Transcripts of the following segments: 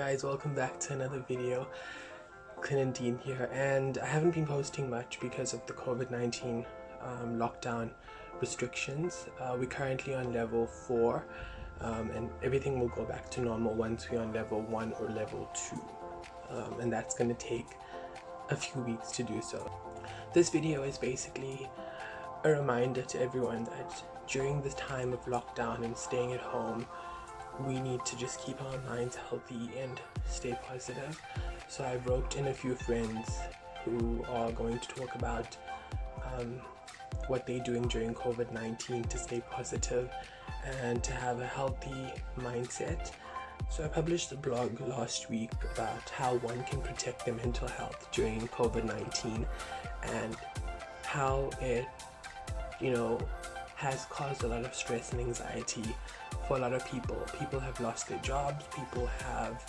guys, welcome back to another video. Dean here, and I haven't been posting much because of the COVID-19 lockdown restrictions. We're currently on level 4 and everything will go back to normal once we're on level 1 or level 2, and that's going to take a few weeks to do so. This video is basically a reminder to everyone that during this time of lockdown and staying at home, we need to just keep our minds healthy and stay positive. So I wrote in a few friends who are going to talk about what they're doing during COVID-19 to stay positive and to have a healthy mindset. So I published a blog last week about how one can protect their mental health during COVID-19 and how it, has caused a lot of stress and anxiety for a lot of people. People have lost their jobs, people have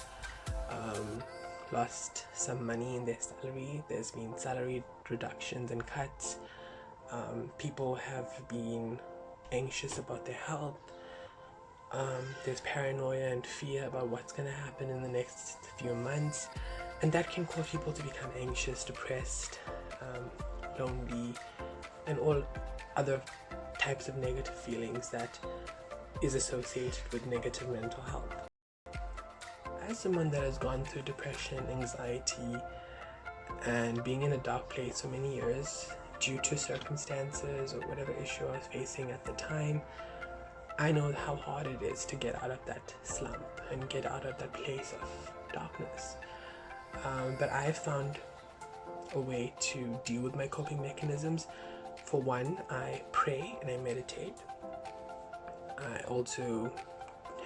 lost some money in their salary, there's been salary reductions and cuts, people have been anxious about their health, there's paranoia and fear about what's going to happen in the next few months, and that can cause people to become anxious, depressed, lonely, and all other types of negative feelings that is associated with negative mental health. As someone that has gone through depression, anxiety, and being in a dark place for many years due to circumstances or whatever issue I was facing at the time, I know how hard it is to get out of that slump and get out of that place of darkness. But I have found a way to deal with my coping mechanisms. For one, I pray and I meditate. I also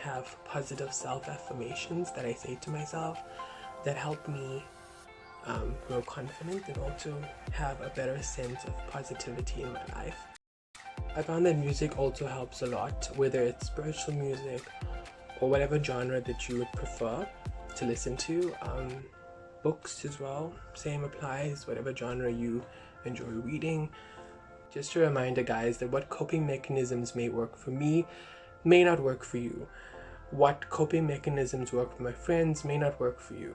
have positive self-affirmations that I say to myself that help me grow confident and also have a better sense of positivity in my life. I found that music also helps a lot, whether it's spiritual music or whatever genre that you would prefer to listen to. Books as well, same applies, whatever genre you enjoy reading. Just a reminder, guys, that what coping mechanisms may work for me may not work for you. What coping mechanisms work for my friends may not work for you.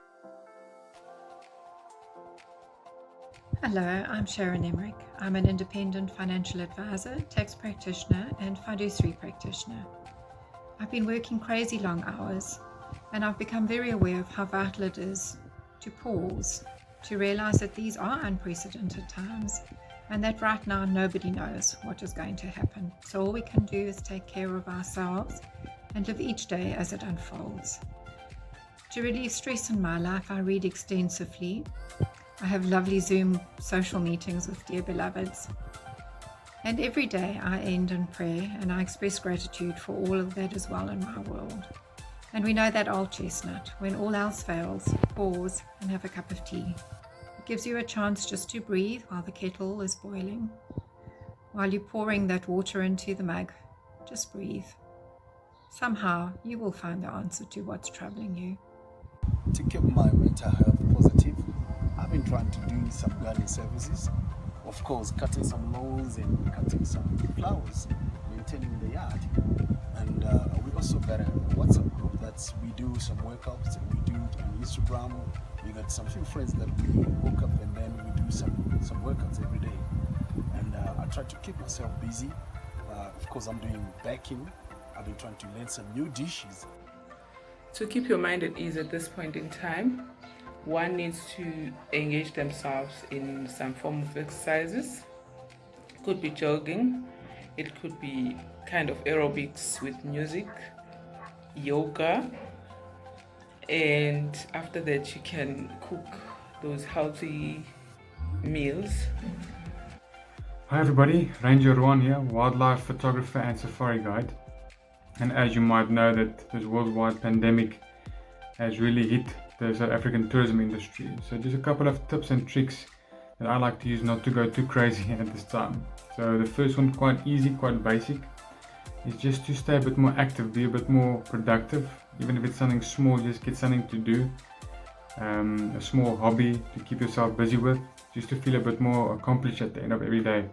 Hello, I'm Sharon Emmerich. I'm an independent financial advisor, tax practitioner, and fiduciary practitioner. I've been working crazy long hours, and I've become very aware of how vital it is to pause, to realize that these are unprecedented times, and that right now nobody knows what is going to happen. So all we can do is take care of ourselves and live each day as it unfolds. To relieve stress in my life, I read extensively. I have lovely Zoom social meetings with dear beloveds. And every day I end in prayer and I express gratitude for all of that is well in my world. And we know that old chestnut, when all else fails, pause and have a cup of tea. It gives you a chance just to breathe while the kettle is boiling. While you're pouring that water into the mug, just breathe. Somehow you will find the answer to what's troubling you. To keep my mental health positive, I've been trying to do some garden services. Of course, cutting some lawns and cutting some flowers, maintaining the yard. And we also got a WhatsApp group that we do some workouts, and we do it on Instagram. We got some few friends that we hook up and then we do some workouts every day. And I try to keep myself busy. Of course, I'm doing baking. I've been trying to learn some new dishes. To keep your mind at ease at this point in time, one needs to engage themselves in some form of exercises. It could be jogging, it could be kind of aerobics with music, yoga, and after that you can cook those healthy meals. Hi everybody, Ranger Ruan here, wildlife photographer and safari guide. And as you might know, that this worldwide pandemic has really hit the South African tourism industry. So just a couple of tips and tricks that I like to use not to go too crazy at this time. So the first one, quite easy, quite basic, is just to stay a bit more active, be a bit more productive. Even if it's something small, just get something to do. A small hobby to keep yourself busy with, just to feel a bit more accomplished at the end of every day.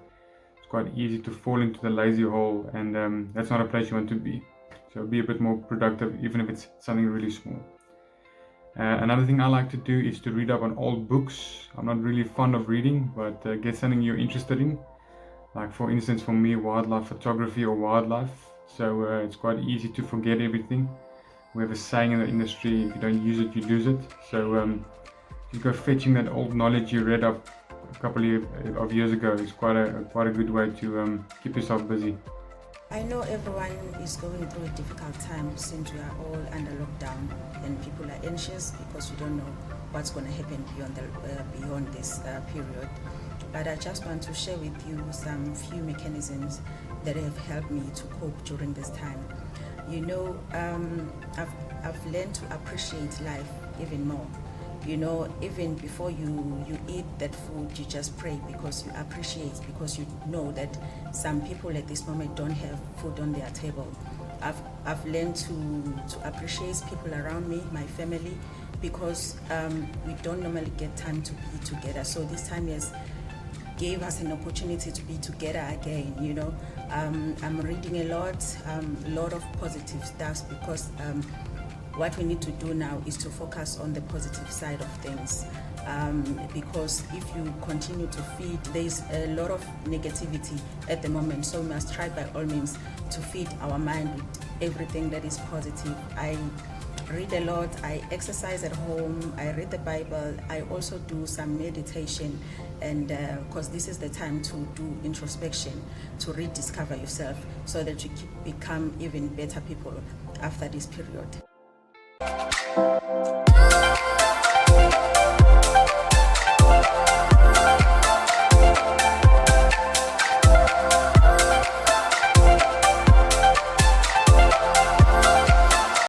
It's quite easy to fall into the lazy hole, and that's not a place you want to be. So be a bit more productive, even if it's something really small. Another thing I like to do is to read up on old books. I'm not really fond of reading, but get something you're interested in. Like for instance, for me, wildlife photography or wildlife. So it's quite easy to forget everything. We have a saying in the industry, if you don't use it, you lose it. So just go fetching that old knowledge you read up a couple of years ago is quite a good way to keep yourself busy. I know everyone is going through a difficult time since we are all under lockdown and people are anxious because we don't know what's going to happen beyond this period. But I just want to share with you some few mechanisms that have helped me to cope during this time. You know, I've learned to appreciate life even more. You know, even before you eat that food, you just pray because you appreciate, because you know that some people at this moment don't have food on their table. I've learned to appreciate people around me, my family, because we don't normally get time to be together. So this time gave us an opportunity to be together again. You know, I'm reading a lot of positive stuff because what we need to do now is to focus on the positive side of things, because if you continue to feed, there's a lot of negativity at the moment, so we must try by all means to feed our mind with everything that is positive. I read a lot, I exercise at home, I read the Bible, I also do some meditation, and because this is the time to do introspection, to rediscover yourself so that you become even better people after this period.